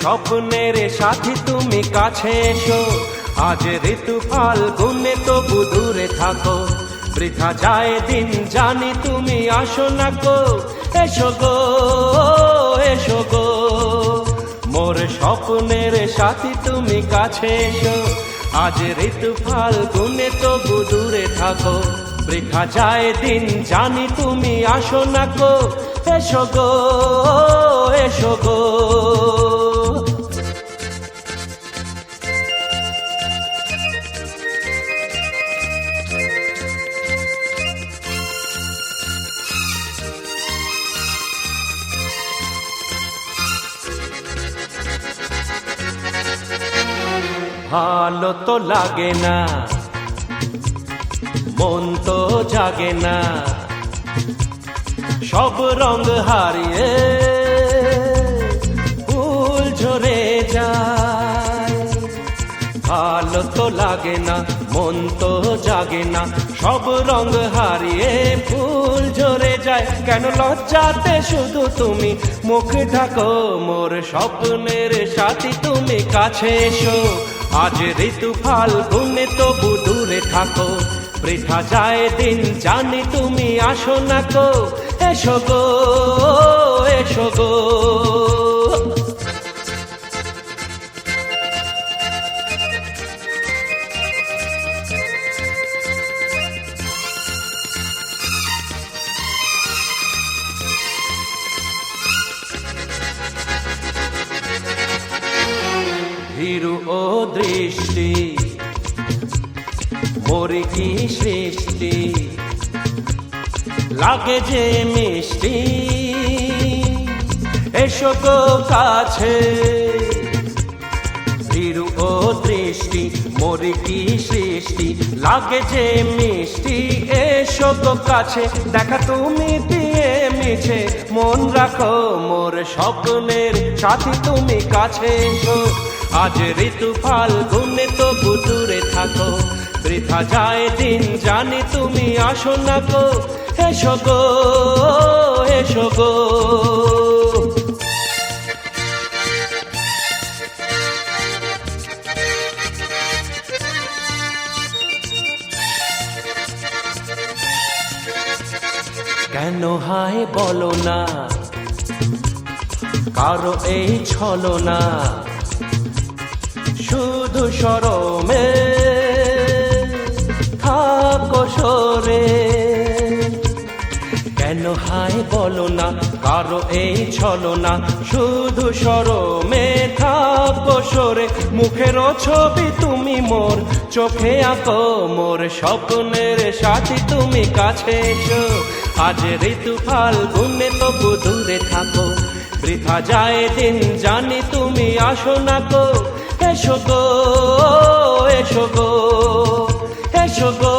স্বপ্নের সাথী তুমি কাছে এসো, আজ ঋতু ফাল্গুনে তবু দূরে থাকো। বৃথা যায় দিন জানি তুমি আসো না গো, এসো গো এসো গো। মোর স্বপ্নের সাথী তুমি কাছে এসো, আজ ঋতু ফাল্গুনে তবু দূরে থাকো। বৃথা যায় দিন জানি তুমি আসো না গো, এসো গো এসো গো। ভালো তো লাগে না, মন তো জাগে না, সব রঙ হারিয়ে ফুল ঝরে যায়। ভালো তো লাগে না, মন তো জাগে না, সব রঙ হারিয়ে ফুল ঝরে যায়। কেন লজ্জাতে শুধু তুমি মুখ ঢাকো, মোর স্বপ্নের সাথী তুমি কাছে এসো, আজ ঋতু ফাল্গুনে তবু দূরে থাকো। বৃথা যায় দিন জানি তুমি আসো না গো, এসো গো এসো গো। ভীরু ও দৃষ্টি মোরে কি সৃষ্টি, লাগে যে মিষ্টি, এসো গো কাছে। ভীরু ও দৃষ্টি মোরে কি সৃষ্টি, লাগে যে মিষ্টি, এসো গো কাছে। দেখা তুমি দিয়ে মিছে মন রাখো, মোর স্বপ্নের সাথী তুমি কাছে এসো, আজ ঋতু ফাল্গুনে তবু দূরে থাকো। বৃথা যায় দিন জানি তুমি আসো না গো, এসো গো এসো গো। কেন হায় বলো না, কারো এই ছলনা, শুধু শরমে থাকো সরে। কেন হায় বলো না, কারো এই ছলনা, শুধু শরমে থাকো সরে। মুখের ছবি তুমি মোর চোখে আঁকো, মোর স্বপ্নের সাথী তুমি কাছে এসো, আজ ঋতু ফাল্গুনে তবু দূরে থাকো। বৃথা যায় দিন জানি তুমি আসো না গো, এসো গো এসো গো এসো গো।